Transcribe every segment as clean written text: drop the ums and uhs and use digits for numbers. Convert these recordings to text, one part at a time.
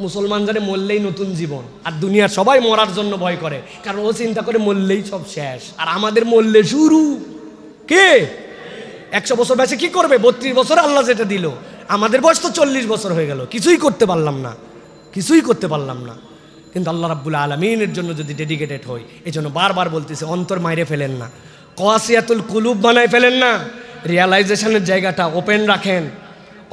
মুসলমান জানে মরলেই নতুন জীবন, আর দুনিয়ার সবাই মরার জন্য ভয় করে, কারণ ও চিন্তা করে মরলেই সব শেষ। আর আমাদের মরলে শুরু। কে 100 বছর বয়সে কি করবে? 32 বছরে আল্লাহ যেটা দিল, আমাদের বয়স তো 40 বছর হয়ে গেল, কিছুই করতে পারলাম না, কিছুই করতে পারলাম না। কিন্তু আল্লাহ রাব্বুল আলামিনের জন্য যদি ডেডিকেটেড হই, এই জন্য বারবার বলতেছে অন্তর মাইরে ফেলেন না, কওয়াসিয়াতুল কুলুব বানায় ফেলেন না, রিয়ালাইজেশনের জায়গাটা ওপেন রাখেন,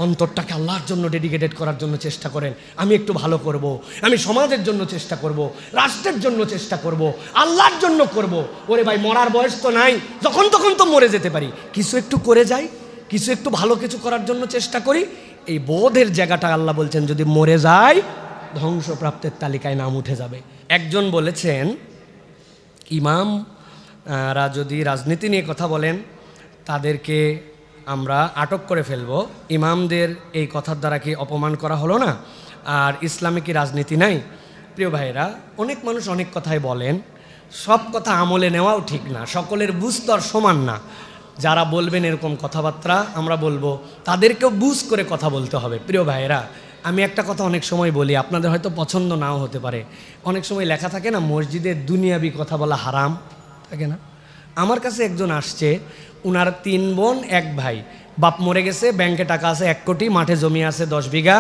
অন্তরটাকে আল্লাহর জন্য ডেডিকেটেড করার জন্য চেষ্টা করেন। আমি একটু ভালো করব, আমি সমাজের জন্য চেষ্টা করব, রাষ্ট্রের জন্য চেষ্টা করব, আল্লাহর জন্য করব। ওরে ভাই, মরার বয়স তো নাই, যখন তখন তো মরে যেতে পারি, কিছু একটু করে যাই, কিছু একটু ভালো কিছু করার জন্য চেষ্টা করি। এই বোধের জায়গাটা আল্লাহ বলছেন যদি মরে যায় ধ্বংসপ্রাপ্তের তালিকায় নাম উঠে যাবে। একজন বলেছেন ইমামরা যদি রাজনীতি নিয়ে কথা বলেন তাদেরকে আমরা আটক করে ফেলবো। ইমামদের এই কথার দ্বারা কি অপমান করা হলো না? আর ইসলামে কি রাজনীতি নাই? প্রিয় ভাইরা, অনেক মানুষ অনেক কথাই বলেন, সব কথা আমলে নেওয়াও ঠিক না, সকলের বুঝ তো আর সমান না। যারা বলবেন এরকম কথাবার্তা, আমরা বলবো তাদেরকেও বুঝ করে কথা বলতে হবে। প্রিয় ভাইরা, আমি একটা কথা অনেক সময় বলি, আপনাদের হয়তো পছন্দ নাও হতে পারে। অনেক সময় লেখা থাকে না মসজিদে দুনিয়াবি কথা বলা হারাম, থাকে না? আমার কাছে একজন আসছে, উনার 3 বোন 1 ভাই, বাপ মরে গেছে, ব্যাংকে টাকা আছে 1 কোটি, মাঠে জমি আছে 10 বিঘা,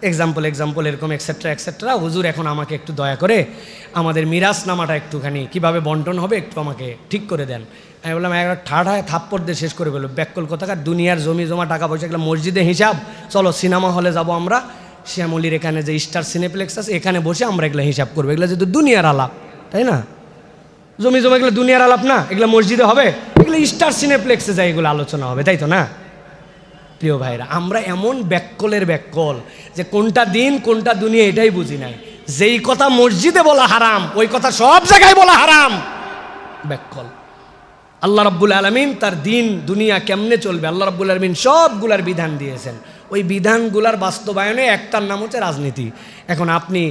এক্সাম্পল এরকম এক্সেট্রা। হুজুর এখন আমাকে একটু দয়া করে আমাদের মিরাজনামাটা একটুখানি কিভাবে বন্টন হবে একটু আমাকে ঠিক করে দেন। আমি বললাম একটা ঠাড়ায় থাপ্পড় দিয়ে শেষ করে বললো, ব্যাককল কোথাকার, দুনিয়ার জমি জমা টাকা পয়সা এগুলো মসজিদে হিসাব, চলো সিনেমা হলে যাব আমরা, শ্যামলির এখানে যে স্টার সিনেপ্লেক্স আছে এখানে বসে আমরা এগুলো হিসাব করবো। এগুলো যেহেতু দুনিয়ার আলাপ, তাই না? জমি জমা এগুলো দুনিয়ার আলাপ না, এগুলো মসজিদে হবে, এগুলো স্টার সিনেপ্লেক্সে যায় এগুলো আলোচনা হবে, তাই তো না? প্রিয় ভাইরা, আমরা এমন ব্যাককলের ব্যাককল যে কোনটা দিন কোনটা দুনিয়া এটাই বুঝি নাই। যেই কথা মসজিদে বলা হারাম ওই কথা সব জায়গায় বলা হারাম, ব্যাককল। আল্লাহ রাব্বুল আলামিন তার দিন দুনিয়া কেমনে চলবে, আল্লাহ রাব্বুল আলামিন সবগুলার বিধান দিয়েছেন। ওই বিধানগুলার বাস্তবায়নে একটার নাম হচ্ছে রাজনীতি। এখন আপনি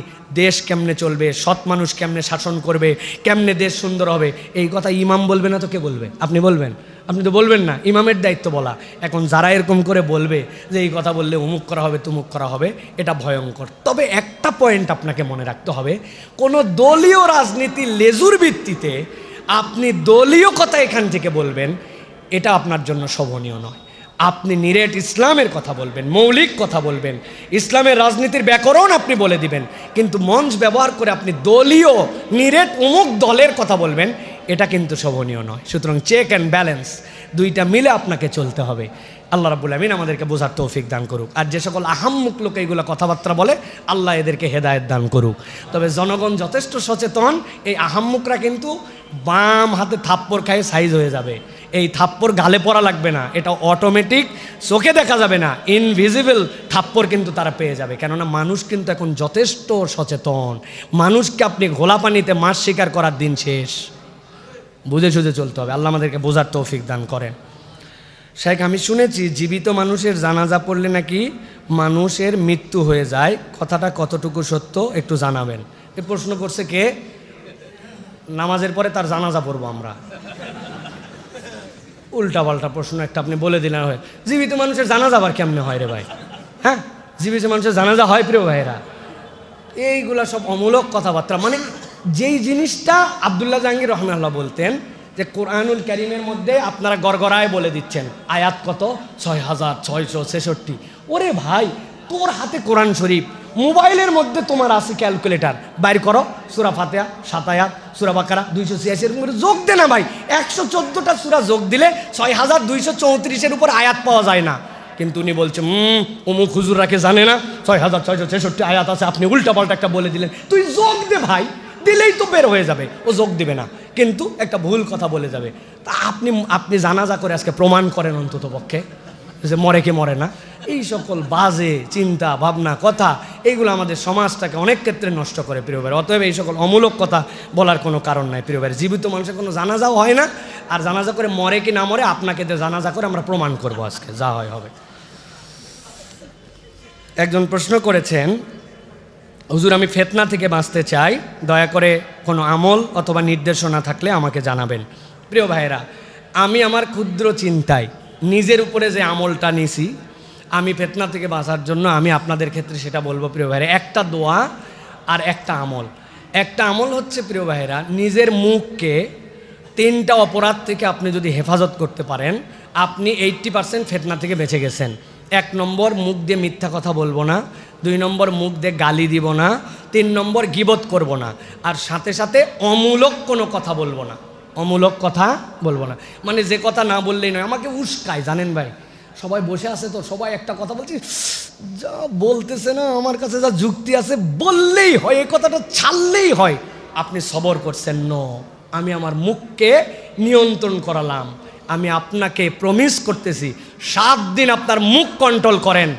দেশ কেমনে চলবে, সৎ মানুষ কেমনে শাসন করবে, কেমনে দেশ সুন্দর হবে, এই কথা ইমাম বলবে না তো কে বলবে? আপনি বলবেন? আপনি তো বলবেন না, ইমামের দায়িত্ব বলা। এখন যারা এরকম করে বলবে যে এই কথা বললে অমুক করা হবে তুমুক করা হবে, এটা ভয়ঙ্কর। তবে একটা পয়েন্ট আপনাকে মনে রাখতে হবে, কোনো দলীয় রাজনীতি লেজুর ভিত্তিতে আপনি দলীয় কথা এখান থেকে বলবেন, এটা আপনার জন্য শোভনীয় নয়। আপনি নিরেট ইসলামের কথা বলবেন, মৌলিক কথা বলবেন, ইসলামের রাজনীতির ব্যাকরণ আপনি বলে দিবেন, কিন্তু মঞ্চ ব্যবহার করে আপনি দলীয় নিরেট অমুক দলের কথা বলবেন, এটা কিন্তু শোভনীয় নয়। সুতরাং চেক অ্যান্ড ব্যালেন্স দুইটা মিলে আপনাকে চলতে হবে। আল্লাহ রাব্বুল আমিন আমাদেরকে বোঝার তৌফিক দান করুক। আর যে সকল আহাম্মুক লোক এইগুলো কথাবার্তা বলে, আল্লাহ এদেরকে হেদায়েত দান করুক। তবে জনগণ যথেষ্ট সচেতন, এই আহাম্মুকরা কিন্তু বাম হাতে থাপ্পড় খায় সাইজ হয়ে যাবে। এই থাপ্পড় গালে পড়া লাগবে না, এটা অটোমেটিক, চোখে দেখা যাবে না, ইনভিজিবল থাপ্পড় কিন্তু তারা পেয়ে যাবে। কেননা মানুষ কিন্তু এখন যথেষ্ট সচেতন। মানুষকে আপনি ঘোলা পানিতে মাছ শিকার করার দিন শেষ, বুঝে সুঝে চলতে হবে। আল্লাহ আমাদেরকে বোঝার তৌফিক দান করেন। শেখ, আমি শুনেছি জীবিত মানুষের জানাজা পড়লে নাকি মানুষের মৃত্যু হয়ে যায়, কথাটা কতটুকু সত্য একটু জানাবেন। এ প্রশ্ন করছে কে? নামাজের পরে তার জানাজা পড়বো আমরা? উল্টা পাল্টা প্রশ্ন একটা আপনি বলে দিলেন। হয় জীবিত মানুষের জানাজা আবার কেমনে হয় রে ভাই? হ্যাঁ, জীবিত মানুষের জানাজা হয় প্রিয় ভাইরা? এইগুলা সব অমূলক কথাবার্তা। মানে যেই জিনিসটা আব্দুল্লাহ জাহাঙ্গীর রহমাল্লাহ বলতেন যে কোরআনুল কারীমের মধ্যে আপনারা গড়গড়ায় বলে দিচ্ছেন আয়াত কত 6666। ওরে ভাই, তোর হাতে কোরআন শরীফ, মোবাইলের মধ্যে তোমার আছে ক্যালকুলেটার, বাইর করো সূরা ফাতিহা 7 আয়াত, সূরা বাকারা 286, এরকম করে যোগ দে না ভাই। 114টা সূরা যোগ দিলে 6234-এর উপর আয়াত পাওয়া যায় না। কিন্তু উনি বলছেন অমুক হুজুররাকে জানে না 6666 আয়াত আছে, আপনি উল্টা পাল্টা একটা বলে দিলেন। তুই যোগ দে ভাই, দিলেই তো বের হয়ে যাবে। ও যোগ দিবে না, কিন্তু একটা ভুল কথা বলে যাবে। তা আপনি জানাজা করে আজকে প্রমাণ করেন অন্তত পক্ষে যে মরে কি মরে না। এই সকল বাজে চিন্তা ভাবনা কথা, এইগুলো আমাদের সমাজটাকে অনেক ক্ষেত্রে নষ্ট করে প্রিয় ভাই। অতএব এই সকল অমূলক কথা বলার কোনো কারণ নাই প্রিয় ভাই। জীবিত মানুষের কোনো জানাজাও হয় না, আর জানাজা করে মরে কি না মরে আপনাকে যে জানাজা করে আমরা প্রমাণ করব আজকে, যা হয় হবে। একজন প্রশ্ন করেছেন, হুজুর আমি ফিতনা থেকে বাঁচতে চাই, দয়া করে কোনো আমল অথবা নির্দেশনা থাকলে আমাকে জানাবেন। প্রিয় ভাইরা, আমি আমার ক্ষুদ্র চিন্তায় নিজের উপরে যে আমলটা নিছি, আমি ফিতনা থেকে বাঁচার জন্য আমি আপনাদের ক্ষেত্রে সেটা বলবো প্রিয় ভাইরা, একটা দোয়া আর একটা আমল। একটা আমল হচ্ছে প্রিয় ভাইরা, নিজের মুখকে 3টা অপরাধ থেকে আপনি যদি হেফাজত করতে পারেন, আপনি 80% ফিতনা থেকে বেঁচে গেছেন। 1 নম্বর, মুখ দিয়ে মিথ্যা কথা বলবো না। 2 নম্বর, মুখ দিয়ে গালি দিব না। 3 নম্বর, গীবত করব না। আর সাথে সাথে অমূলক কোনো কথা বলবো না, অমূলক কথা বলবো না। মানে যে কথা না বললেই নয়, আমাকে উস্কায়, জানেন ভাই, সবাই বসে আছে তো, সবাই একটা কথা বলছি, যা বলতেছে না আমার কাছে যা যুক্তি আছে বললেই হয়, এই কথাটা ছাড়লেই হয়। আপনি সবর করছেন, আমি আমার মুখকে নিয়ন্ত্রণ করালাম। আমি আপনাকে প্রমিস করতেছি 7 দিন আপনার মুখ কন্ট্রোল করেন,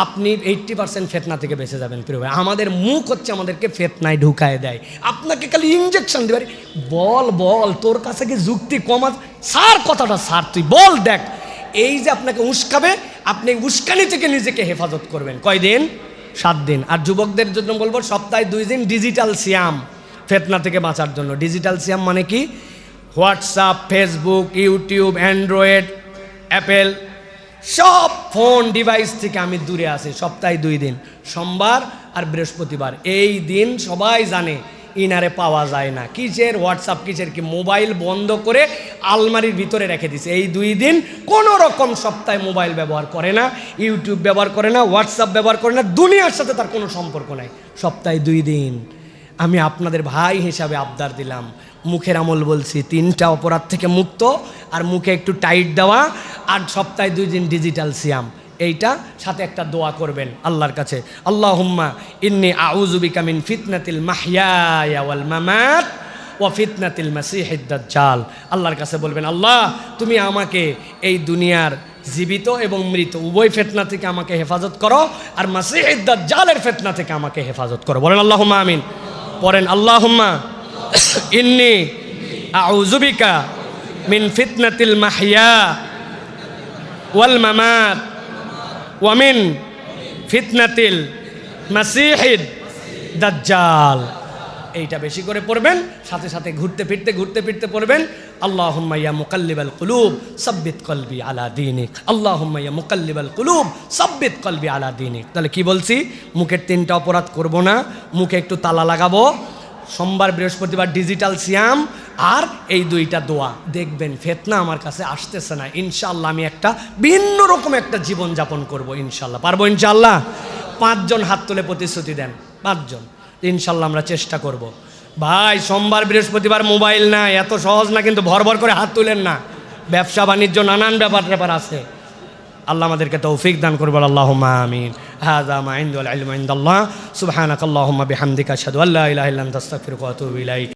আপনি 80% ফিতনা থেকে বেঁচে যাবেন প্রিয় ভাই। আমাদের মুখ হচ্ছে আমাদেরকে ফিতনায় ঢুকায় দেয়। আপনাকে খালি ইনজেকশন দেবে, বল বল, তোর কাছে কি যুক্তি কম আছে, সার কথাটা সার, তুই বল দেখ। এই যে আপনাকে উস্কাবে, আপনি উস্কানি থেকে নিজেকে হেফাজত করবেন। কয়দিন? 7 দিন। আর যুবকদের জন্য বলবো, সপ্তাহে 2 দিন ডিজিটাল সিয়াম, ফিতনা থেকে বাঁচার জন্য। ডিজিটাল সিয়াম মানে কি? WhatsApp, Facebook, YouTube, Android, Apple, সব ফোন ডিভাইস থেকে আমি দূরে আছি। সপ্তাহে 2 দিন, সোমবার আর বৃহস্পতিবার। এই দিন সবাই জানে ইনারে পাওয়া যায় না। কিসের হোয়াটসঅ্যাপ, কিসের কি, মোবাইল বন্ধ করে আলমারির ভিতরে রেখে দিছে। এই 2 দিন কোনো রকম সপ্তাহে মোবাইল ব্যবহার করে না, ইউটিউব ব্যবহার করে না, হোয়াটসঅ্যাপ ব্যবহার করে না, দুনিয়ার সাথে তার কোনো সম্পর্ক নাই। সপ্তাহে 2 দিন আমি আপনাদের ভাই হিসাবে আবদার দিলাম, মুখের আমল বলছি, 3টা অপরাধ থেকে মুক্ত, আর মুখে একটু টাইট দেওয়া, আর সপ্তাহে 2 দিন ডিজিটাল সিয়াম। এইটা সাথে একটা দোয়া করবেন আল্লাহর কাছে, আল্লাহুম্মা ইন্নী আউযু বিকা মিন ফিতনাতিল মাহইয়া ওয়াল মামাত ওয়া ফিতনাতিল মাসিহিদ দাজ্জাল। আল্লাহর কাছে বলবেন, আল্লাহ তুমি আমাকে এই দুনিয়ার জীবিত এবং মৃত উভয় ফিতনা থেকে আমাকে হেফাজত করো, আর মাসিহিদ দাজ্জালের ফিতনা থেকে আমাকে হেফাজত করো। বলেন আল্লাহুম্মা আমিন। পড়েন, আল্লাহুম্মা ইন্নী আউযু বিকা মিন ফিতনাতিল মাহইয়া ওয়াল মামাত ওয়া মিন ফিতনাতিল মাসিহিদ দাজ্জাল। এইটা বেশি করে পড়বেন, সাথে সাথে ঘুরতে ফিরতে পড়বেন, আল্লাহুম্মা ইয়া মুকাল্লিবাল কুলুব সাব্বিত কলবি আলা দীনিক, আল্লাহুম্মা ইয়া মুকাল্লিবাল কুলুব সাব্বিত কলবি আলা দীনিক। তাহলে কি বলছি? মুখের 3টা অপরাধ করব না, মুখে একটু তালা লাগাবো, সোমবার বৃহস্পতিবার ডিজিটাল সিয়াম, আর এই 2টা দোয়া। দেখবেন ফিতনা আমার কাছে আসতেছে না, ইনশাআল্লাহ আমি একটা ভিন্ন রকম একটা জীবন যাপন করব ইনশাআল্লাহ। পারবো ইনশাআল্লাহ? 5 জন হাত তুলে প্রতিশ্রুতি দেন, 5 জন। ইনশাআল্লাহ আমরা চেষ্টা করব। ভাই, সোমবার বৃহস্পতিবার মোবাইল না, এত সহজ না কিন্তু, ভর করে হাত তুলেন না। ব্যবসা বাণিজ্য নানান ব্যাপার আছে। আল্লাহ আমাদেরকে তৌফিক দান করবেন, আল্লাহুম্মা আমিন। হাযা মা ইনদাল ইলমু ইনদাল্লাহ, সুবহানাকাল্লাহুম্মা বিহামদিকা আশহাদু আল্লা ইলাহা ইল্লা আনতা আস্তাগফিরুকা ওয়া আতুবু ইলাইক।